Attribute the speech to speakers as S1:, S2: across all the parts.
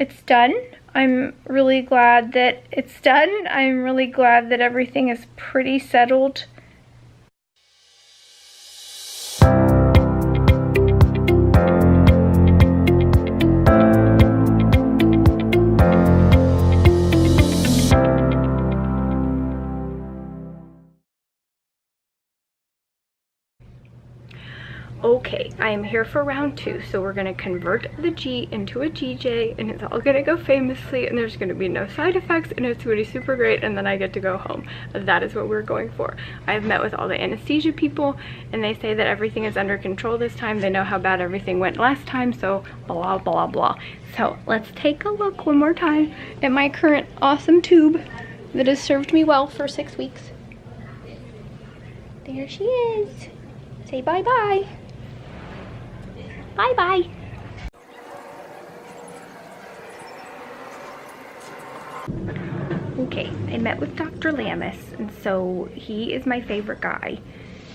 S1: it's done. I'm really glad that it's done. I'm really glad that everything is pretty settled. Okay, I am here for round 2, so we're gonna convert the G into a GJ, and it's all gonna go famously, and there's gonna be no side effects, and it's gonna be super great, and then I get to go home. That is what we're going for. I have met with all the anesthesia people, and they say that everything is under control this time. They know how bad everything went last time, so blah, blah, blah. So let's take a look one more time at my current awesome tube that has served me well for 6 weeks. There she is. Say bye-bye. Bye-bye. Okay, I met with Dr. Lamis, and so he is my favorite guy.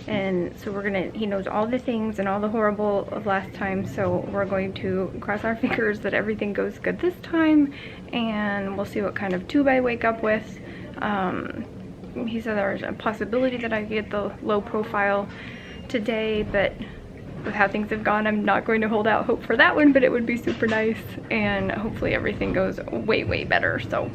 S1: And so he knows all the things and all the horrible of last time, so we're going to cross our fingers that everything goes good this time, and we'll see what kind of tube I wake up with. He said there's a possibility that I get the low profile today, but with how things have gone, I'm not going to hold out hope for that one, but it would be super nice, and hopefully everything goes way, way better. So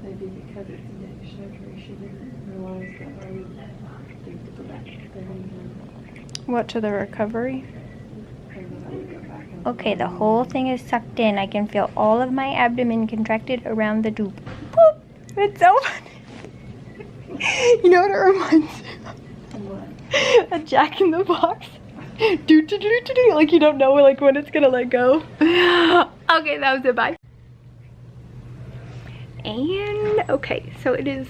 S2: maybe because it's neck surgery, she didn't realize that I would need to go back there.
S1: what, to the recovery? Okay, the whole thing is sucked in. I can feel all of my abdomen contracted around the tube. Boop! It's so funny. You know what it reminds me of? A Jack in the Box. Like you don't know like when it's gonna let go. Okay, that was it. Bye. And okay, so it is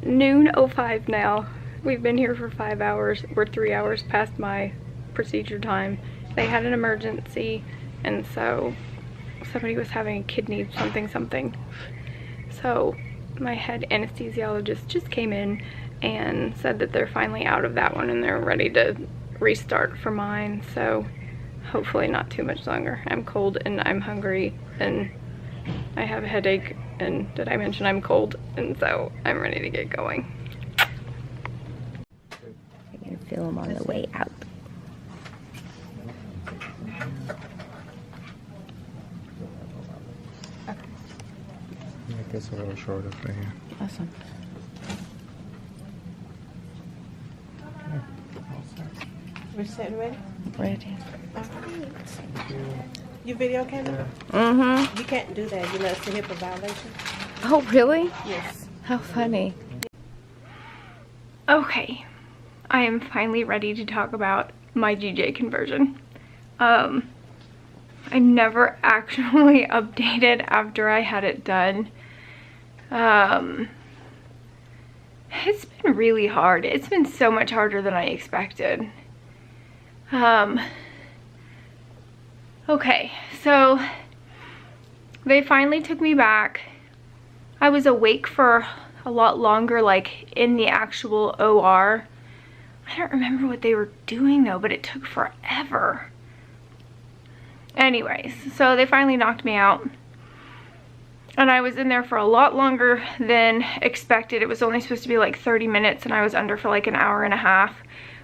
S1: noon 05 now. We've been here for 5 hours. We're 3 hours past my procedure time. They had an emergency, and so somebody was having a kidney something. So my head anesthesiologist just came in and said that they're finally out of that one and they're ready to restart for mine. So hopefully not too much longer. I'm cold and I'm hungry and I have a headache, and did I mention I'm cold? And so I'm ready to get going. I can feel them on the way out.
S3: It's a little shorter for you.
S1: Awesome.
S2: We're sitting ready?
S1: Ready.
S2: Your video camera?
S1: Mm-hmm.
S2: You can't do that. You know it's a HIPAA violation.
S1: Oh, really?
S2: Yes.
S1: How funny. Okay. I am finally ready to talk about my GJ conversion. I never actually updated after I had it done. It's been really hard. It's been so much harder than I expected. Okay, so they finally took me back. I was awake for a lot longer, like in the actual OR. I don't remember what they were doing though, but it took forever. Anyways, so they finally knocked me out. And I was in there for a lot longer than expected. It was only supposed to be like 30 minutes and I was under for like an hour and a half.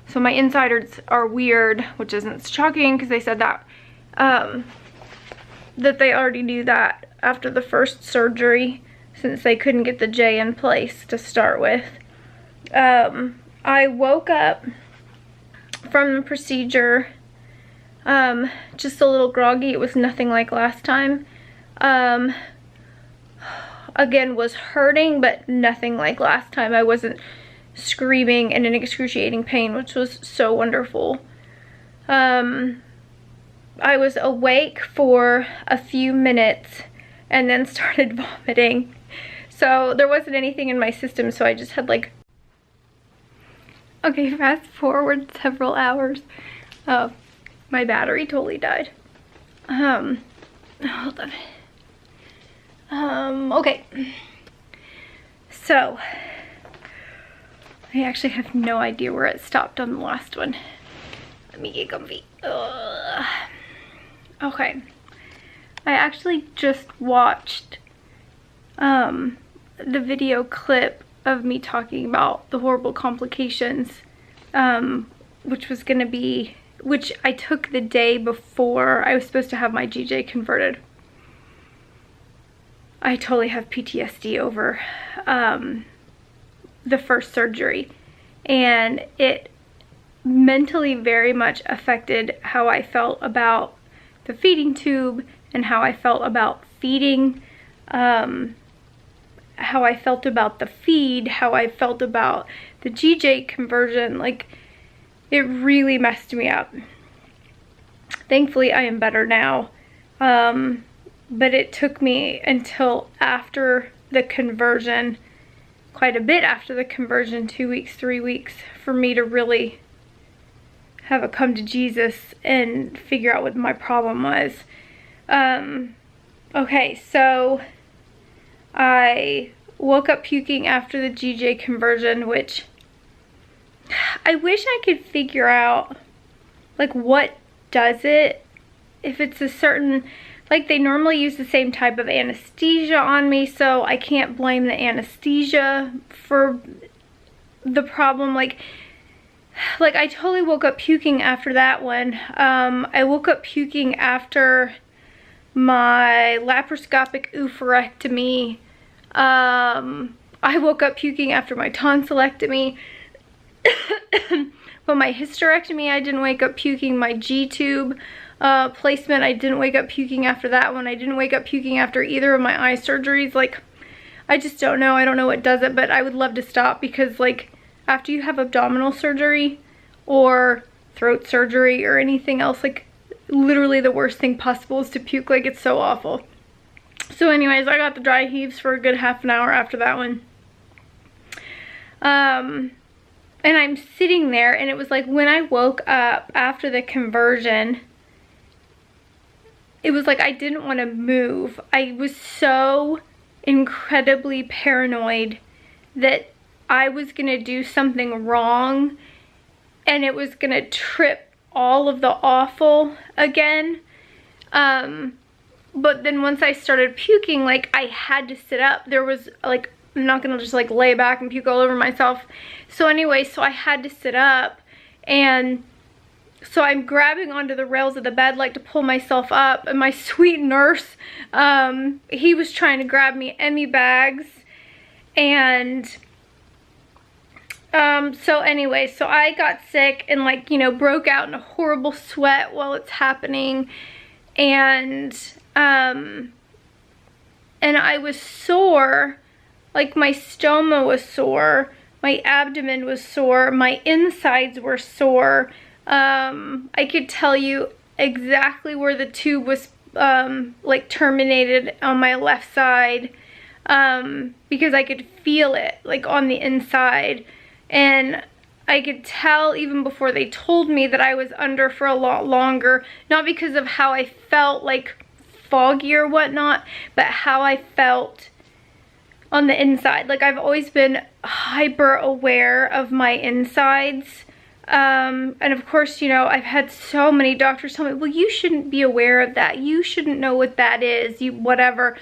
S1: So my insiders are weird, which isn't shocking because they said that that they already knew that after the first surgery, since they couldn't get the J in place to start with. I woke up from the procedure just a little groggy. It was nothing like last time. Again, was hurting, but nothing like last time. I wasn't screaming and in excruciating pain, which was so wonderful. I was awake for a few minutes and then started vomiting. So there wasn't anything in my system, so I just had like... Okay, fast forward several hours. My battery totally died. Hold on. Okay. So, I actually have no idea where it stopped on the last one. Let me get comfy. Okay. I actually just watched the video clip of me talking about the horrible complications, which I took the day before I was supposed to have my GJ converted. I totally have PTSD over the first surgery, and it mentally very much affected how I felt about the feeding tube and how I felt about feeding, how I felt about the feed, how I felt about the GJ conversion. Like, it really messed me up. Thankfully, I am better now, but it took me until after the conversion, quite a bit after the conversion, 2 weeks, 3 weeks, for me to really have a come to Jesus and figure out what my problem was. Okay, so I woke up puking after the GJ conversion, which I wish I could figure out, like, what does it. If it's a certain, like, they normally use the same type of anesthesia on me, so I can't blame the anesthesia for the problem. Like I totally woke up puking after that one. I woke up puking after my laparoscopic oophorectomy. I woke up puking after my tonsillectomy. But my hysterectomy, I didn't wake up puking. My G-tube placement, I didn't wake up puking after that one. I didn't wake up puking after either of my eye surgeries. Like, I just don't know. I don't know what does it, but I would love to stop, because, like, after you have abdominal surgery or throat surgery or anything else, like, literally the worst thing possible is to puke. Like, it's so awful. So anyways, I got the dry heaves for a good half an hour after that one. And I'm sitting there, and it was like when I woke up after the conversion, it was like I didn't want to move. I was so incredibly paranoid that I was going to do something wrong and it was going to trip all of the awful again. But then once I started puking, like, I had to sit up. There was, like, I'm not going to just, like, lay back and puke all over myself. So anyway, so I had to sit up, and so I'm grabbing onto the rails of the bed, like, to pull myself up, and my sweet nurse, he was trying to grab me Emmy bags, and so anyway, so I got sick and, like, you know, broke out in a horrible sweat while it's happening, and I was sore. Like, my stoma was sore, my abdomen was sore, my insides were sore. I could tell you exactly where the tube was, like, terminated on my left side, because I could feel it, like, on the inside. And I could tell even before they told me that I was under for a lot longer, not because of how I felt, like, foggy or whatnot, but how I felt on the inside. Like, I've always been hyper aware of my insides. And of course, you know, I've had so many doctors tell me, well, you shouldn't be aware of that. You shouldn't know what that is. You, whatever.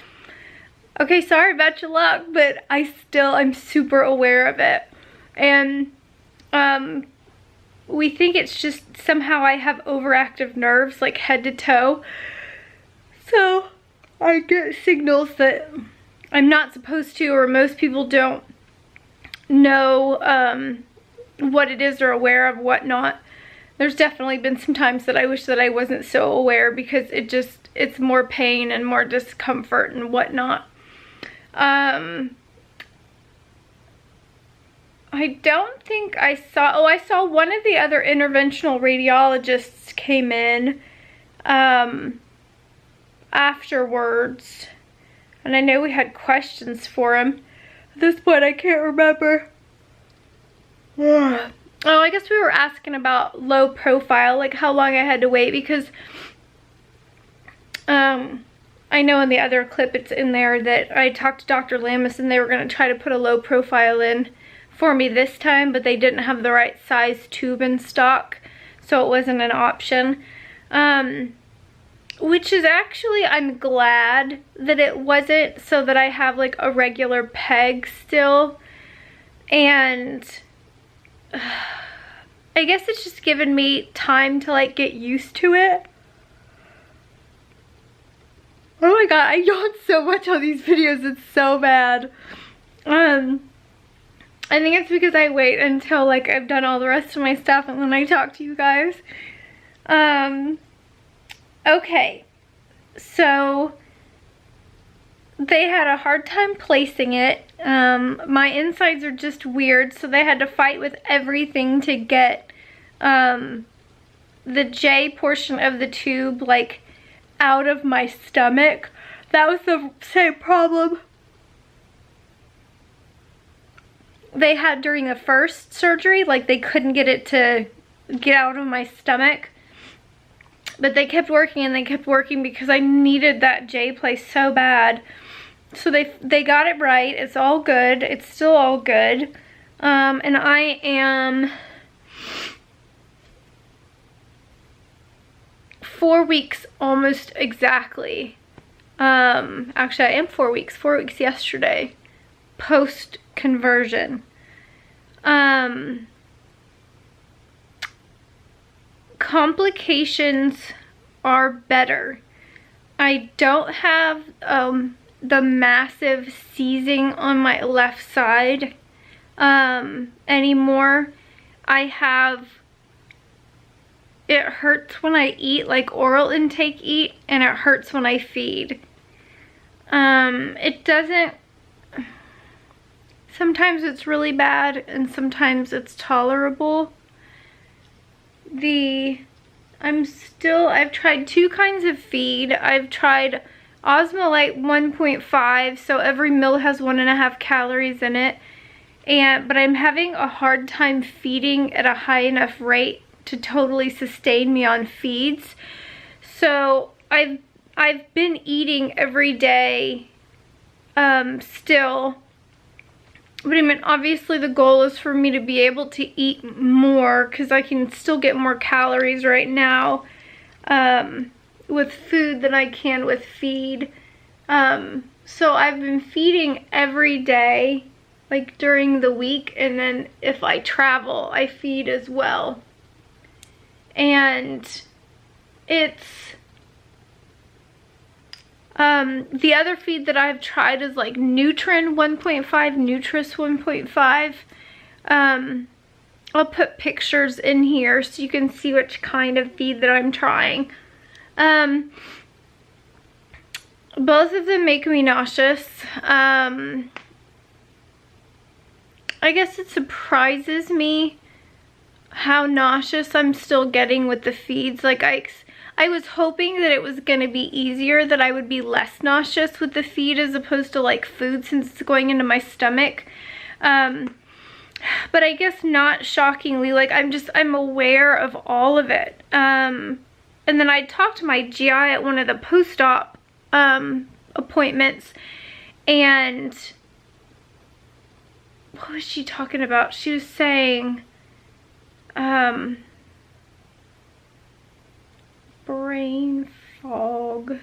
S1: Okay, sorry about your luck, but I'm super aware of it. And, we think it's just somehow I have overactive nerves, like, head to toe. So I get signals that I'm not supposed to, or most people don't know what it is or aware of whatnot. There's definitely been some times that I wish that I wasn't so aware, because it's more pain and more discomfort and whatnot. I don't think I saw one of the other interventional radiologists came in afterwards, and I know we had questions for him. At this point, I can't remember. Oh, I guess we were asking about low profile, like how long I had to wait, because I know in the other clip it's in there that I talked to Dr. Lamis and they were going to try to put a low profile in for me this time, but they didn't have the right size tube in stock. so it wasn't an option. Which is actually, I'm glad that it wasn't, so that I have like a regular peg still. And I guess it's just given me time to like get used to it. Oh my god, I yawn so much on these videos, it's so bad. I think it's because I wait until like I've done all the rest of my stuff and then I talk to you guys. Okay, so they had a hard time placing it. My insides are just weird, so they had to fight with everything to get the J portion of the tube like out of my stomach. That was the same problem they had during the first surgery. Like, they couldn't get it to get out of my stomach, but they kept working and they kept working because I needed that J place so bad. So they got it right. It's all good. It's still all good. And I am 4 weeks almost exactly. Actually, I am 4 weeks. 4 weeks yesterday, post conversion. Complications are better. I don't have the massive seizing on my left side anymore. I have, it hurts when I eat, like oral intake eat, and it hurts when I feed. It doesn't, sometimes it's really bad and sometimes it's tolerable. I've tried 2 kinds of feed. I've tried Osmolite 1.5, so every meal has 1.5 calories in it. But I'm having a hard time feeding at a high enough rate to totally sustain me on feeds. So I've been eating every day still. But I mean, obviously the goal is for me to be able to eat more, because I can still get more calories right now with food than I can with feed. So I've been feeding every day, like during the week, and then if I travel, I feed as well. And it's the other feed that I've tried is like Nutrin 1.5, Nutris 1.5. I'll put pictures in here so you can see which kind of feed that I'm trying. Both of them make me nauseous. I guess it surprises me how nauseous I'm still getting with the feeds. Like, I was hoping that it was going to be easier, that I would be less nauseous with the feed as opposed to like food, since it's going into my stomach. But I guess not shockingly, like I'm aware of all of it. And then I talked to my GI at one of the post-op appointments, and what was she talking about? She was saying brain fog.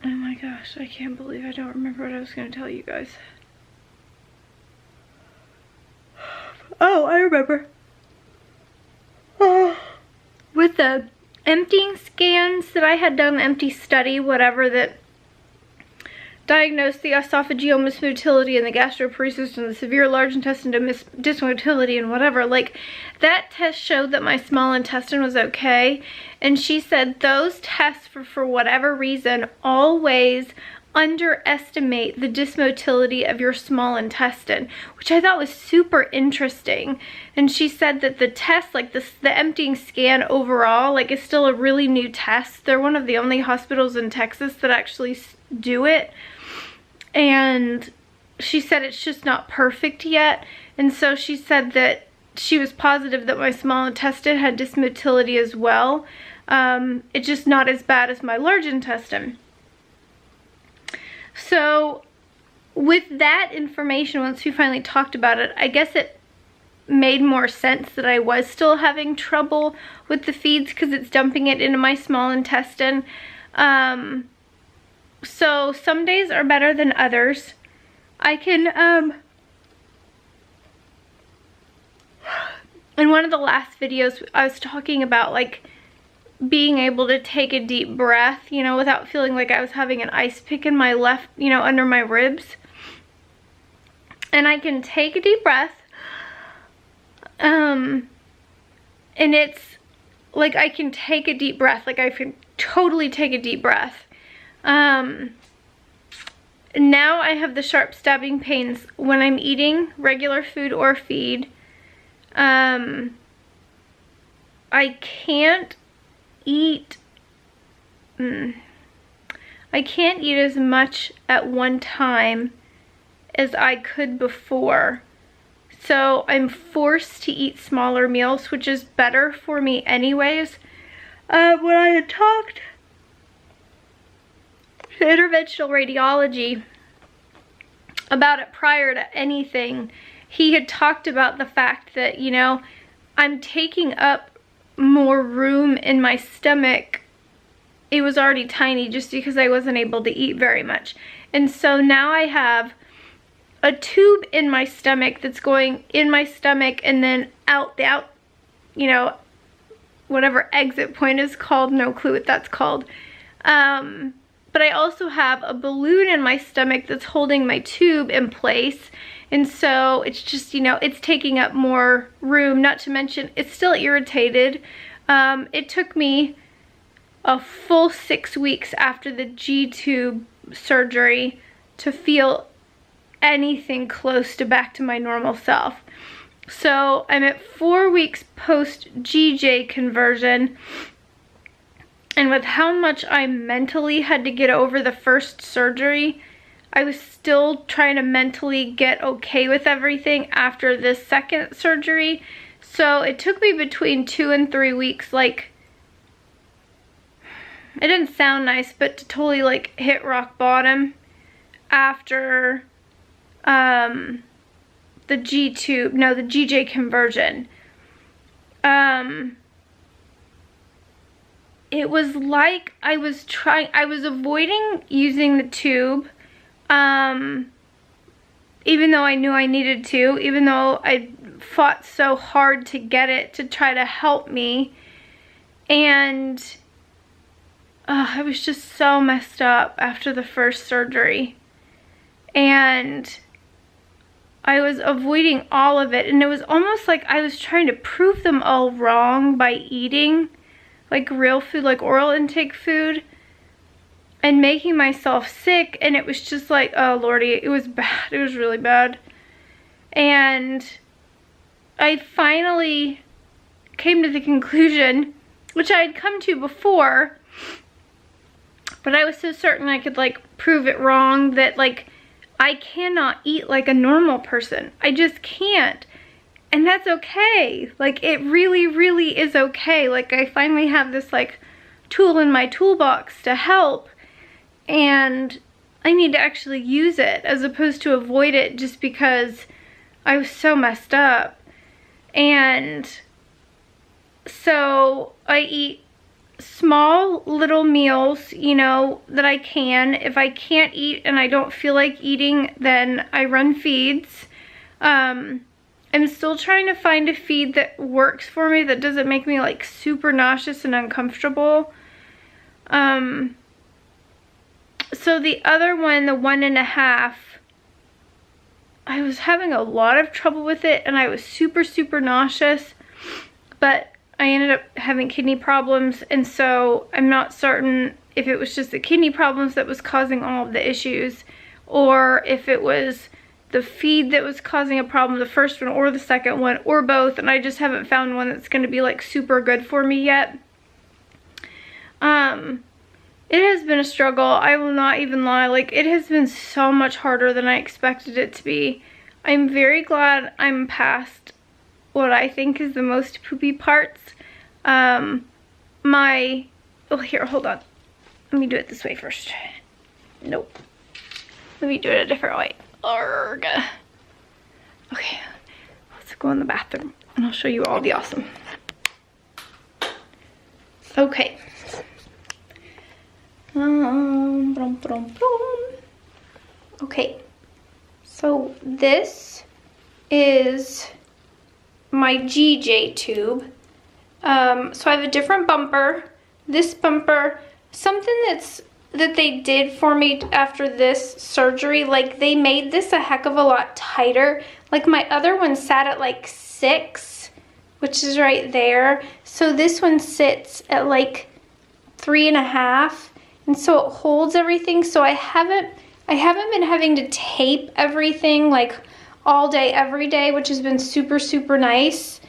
S1: Oh my gosh, I can't believe I don't remember what I was going to tell you guys. Oh, I remember. With the emptying scans that I had done, empty study, whatever, that diagnosed the esophageal mismotility and the gastroparesis and the severe large intestine dysmotility and whatever, like, that test showed that my small intestine was okay. And she said those tests, for whatever reason, always underestimate the dysmotility of your small intestine, which I thought was super interesting. And she said that the test, like the emptying scan overall, like, is still a really new test. They're one of the only hospitals in Texas that actually do it. And she said it's just not perfect yet. And so she said that she was positive that my small intestine had dysmotility as well. It's just not as bad as my large intestine. So with that information, once we finally talked about it, I guess it made more sense that I was still having trouble with the feeds because it's dumping it into my small intestine. So some days are better than others. I can, in one of the last videos, I was talking about like being able to take a deep breath, you know, without feeling like I was having an ice pick in my left, you know, under my ribs. And I can take a deep breath, and it's like I can take a deep breath, like I can totally take a deep breath. Now I have the sharp stabbing pains when I'm eating regular food or feed. I can't eat as much at one time as I could before. So I'm forced to eat smaller meals, which is better for me anyways. When I had talked to interventional radiology about it prior to anything, he had talked about the fact that, you know, I'm taking up more room in my stomach. It was already tiny just because I wasn't able to eat very much. And so now I have a tube in my stomach that's going in my stomach and then out, you know, whatever exit point is called, no clue what that's called. But I also have a balloon in my stomach that's holding my tube in place. And so it's just, you know, it's taking up more room, not to mention it's still irritated. It took me a full 6 weeks after the G-tube surgery to feel anything close to back to my normal self. So I'm at 4 weeks post GJ conversion, and with how much I mentally had to get over the first surgery, I was still trying to mentally get okay with everything after this second surgery. So it took me between 2 and 3 weeks, like, it didn't sound nice, but to totally like hit rock bottom after the GJ conversion. It was like I was avoiding using the tube, even though I knew I needed to, even though I fought so hard to get it to try to help me. And I was just so messed up after the first surgery. And I was avoiding all of it, and it was almost like I was trying to prove them all wrong by eating like real food, like oral intake food, and making myself sick. And it was just like, oh lordy, it was bad. It was really bad. And I finally came to the conclusion, which I had come to before, but I was so certain I could like prove it wrong, that like I cannot eat like a normal person. I just can't. And that's okay. Like, it really, really is okay. Like, I finally have this like tool in my toolbox to help, and I need to actually use it as opposed to avoid it just because I was so messed up. And so I eat small little meals, you know, that I can. If I can't eat and I don't feel like eating, then I run feeds. I'm still trying to find a feed that works for me, that doesn't make me like super nauseous and uncomfortable. So the other one, the 1.5, I was having a lot of trouble with it, and I was super, super nauseous, but I ended up having kidney problems, and so I'm not certain if it was just the kidney problems that was causing all of the issues, or if it was the feed that was causing a problem, the first one or the second one, or both, and I just haven't found one that's going to be like super good for me yet. It has been a struggle, I will not even lie. Like, it has been so much harder than I expected it to be. I'm very glad I'm past what I think is the most poopy parts. Oh, here, hold on. Let me do it this way first. Nope. Let me do it a different way. Arrgh. Okay, let's go in the bathroom and I'll show you all the awesome. Okay. Okay. So this is my GJ tube. So I have a different bumper. This bumper, something that they did for me after this surgery, like they made this a heck of a lot tighter. Like my other one sat at like 6, which is right there. So this one sits at like 3.5, and so it holds everything. So I haven't been having to tape everything like all day, every day, which has been super, super nice.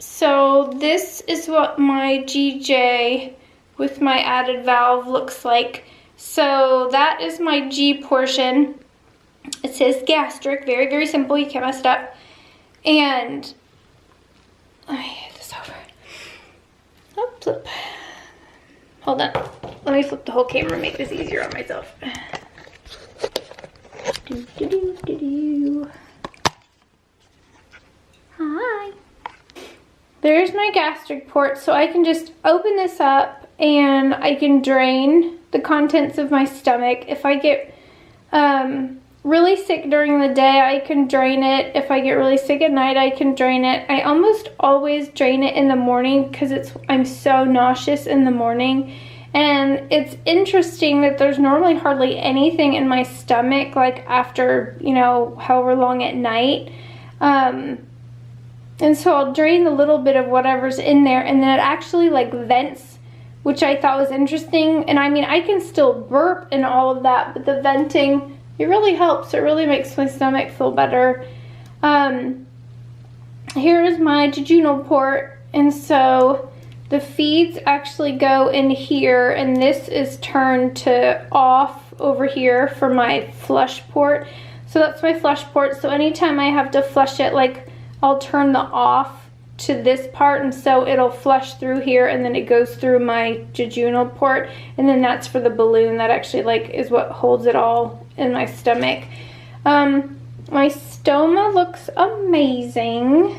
S1: So this is what my GJ with my added valve looks like. So that is my G portion. It says gastric, very, very simple, you can't mess it up. And let me hit this over. Oh, flip. Hold on, let me flip the whole camera, make this easier on myself. Hi. There's my gastric port, so I can just open this up and I can drain the contents of my stomach. If I get really sick during the day, I can drain it. If I get really sick at night, I can drain it. I almost always drain it in the morning because I'm so nauseous in the morning. And it's interesting that there's normally hardly anything in my stomach like after, you know, however long at night. And so I'll drain a little bit of whatever's in there, and then it actually like vents, which I thought was interesting. And I mean, I can still burp and all of that, but the venting, it really helps. It really makes my stomach feel better. Here is my jejunal port, and so the feeds actually go in here, and this is turned to off over here for my flush port. So that's my flush port. So anytime I have to flush it, like I'll turn the off to this part, and so it'll flush through here, and then it goes through my jejunal port, and then that's for the balloon. That actually like is what holds it all in my stomach. My stoma looks amazing.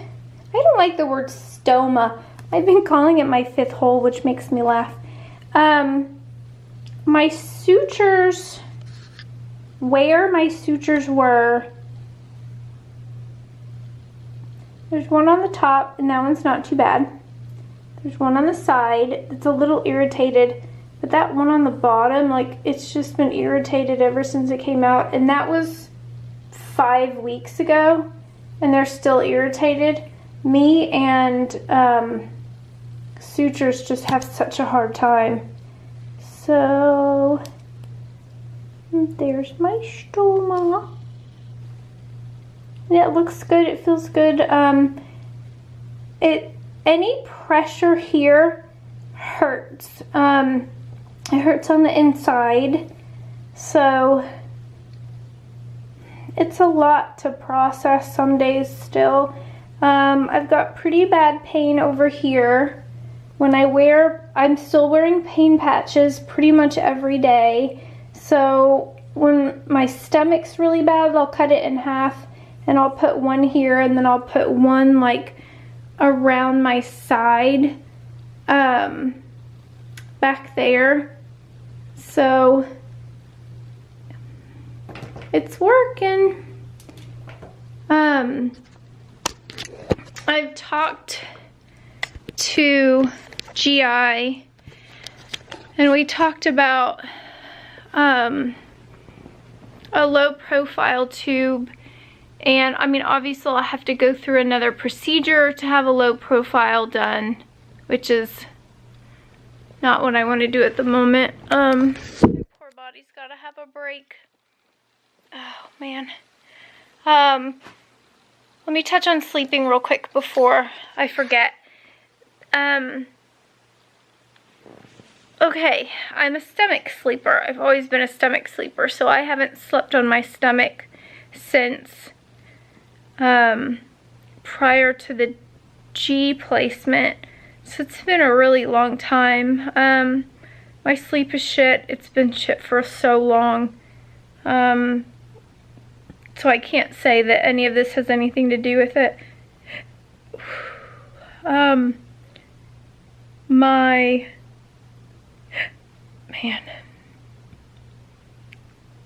S1: I don't like the word stoma. I've been calling it my 5th hole, which makes me laugh. My sutures, where my sutures were, there's one on the top, and that one's not too bad. There's one on the side. It's a little irritated, but that one on the bottom, like, it's just been irritated ever since it came out, and that was 5 weeks ago, and they're still irritated. Me and sutures just have such a hard time. So there's my stoma. Yeah, it looks good. It feels good. Any pressure here hurts. It hurts on the inside, so it's a lot to process some days still. I've got pretty bad pain over here. When I'm still wearing pain patches pretty much every day. So when my stomach's really bad, I'll cut it in half, and I'll put one here, and then I'll put one like around my side, back there. So it's working. I've talked to GI, and we talked about a low profile tube. And I mean, obviously I'll have to go through another procedure to have a low profile done, which is not what I want to do at the moment. My poor body's gotta have a break. Oh man. Let me touch on sleeping real quick before I forget. Okay, I'm a stomach sleeper. I've always been a stomach sleeper, so I haven't slept on my stomach since prior to the G placement. So it's been a really long time. My sleep is shit. It's been shit for so long. so I can't say that any of this has anything to do with it.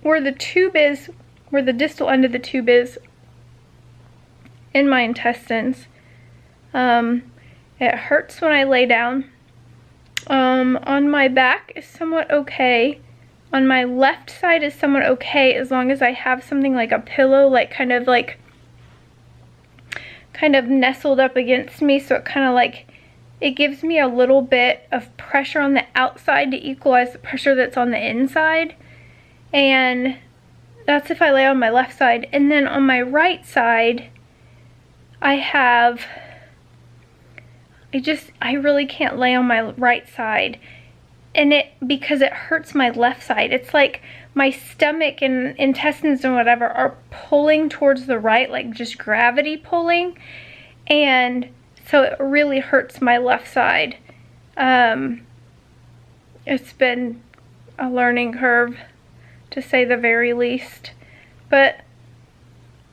S1: Where the tube is, where the distal end of the tube is in my intestines, it hurts when I lay down. On my back is somewhat okay. On my left side is somewhat okay as long as I have something like a pillow, like kind of nestled up against me, so it kind of like, it gives me a little bit of pressure on the outside to equalize the pressure that's on the inside. And that's if I lay on my left side. And then on my right side, I really can't lay on my right side. And because it hurts my left side. It's like my stomach and intestines and whatever are pulling towards the right, like just gravity pulling. And so it really hurts my left side. It's been a learning curve, to say the very least. But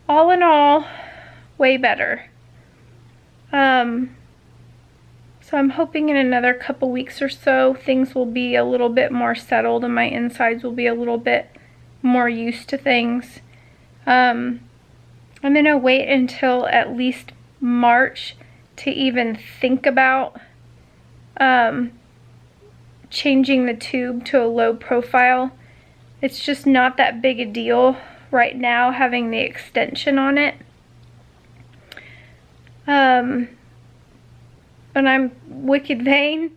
S1: all in all, way better. So I'm hoping in another couple weeks or so, things will be a little bit more settled and my insides will be a little bit more used to things. I'm gonna wait until at least March to even think about changing the tube to a low profile. It's just not that big a deal right now having the extension on it. And I'm wicked vain,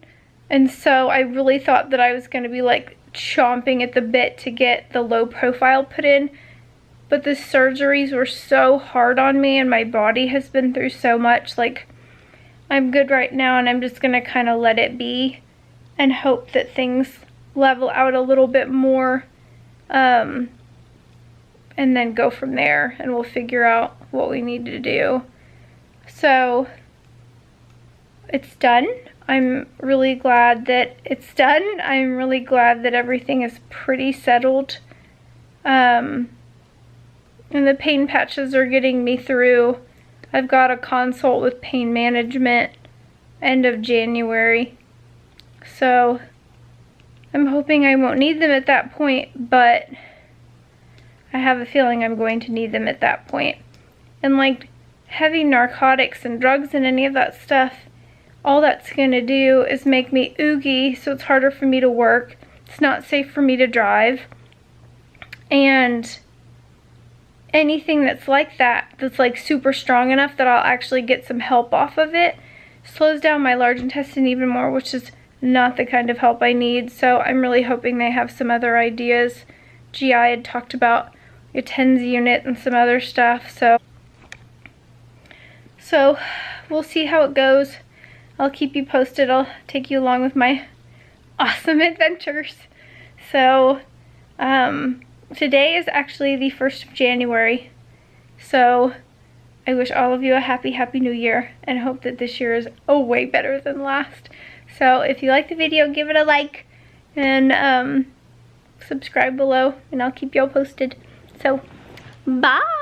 S1: and so I really thought that I was going to be like chomping at the bit to get the low profile put in, but the surgeries were so hard on me and my body has been through so much. Like, I'm good right now and I'm just going to kind of let it be and hope that things level out a little bit more, and then go from there, and we'll figure out what we need to do. So it's done. I'm really glad that it's done. I'm really glad that everything is pretty settled. And the pain patches are getting me through. I've got a consult with pain management end of January. So I'm hoping I won't need them at that point, but I have a feeling I'm going to need them at that point. And like heavy narcotics and drugs and any of that stuff, all that's going to do is make me oogie, so it's harder for me to work. It's not safe for me to drive. And anything that's like that, that's like super strong enough that I'll actually get some help off of it, slows down my large intestine even more, which is not the kind of help I need. So I'm really hoping they have some other ideas. GI had talked about a TENS unit and some other stuff. So we'll see how it goes. I'll keep you posted. I'll take you along with my awesome adventures. So today is actually the 1st of January. So I wish all of you a happy new year and hope that this year is way better than last. So if you like the video, give it a like and subscribe below, and I'll keep y'all posted. So bye.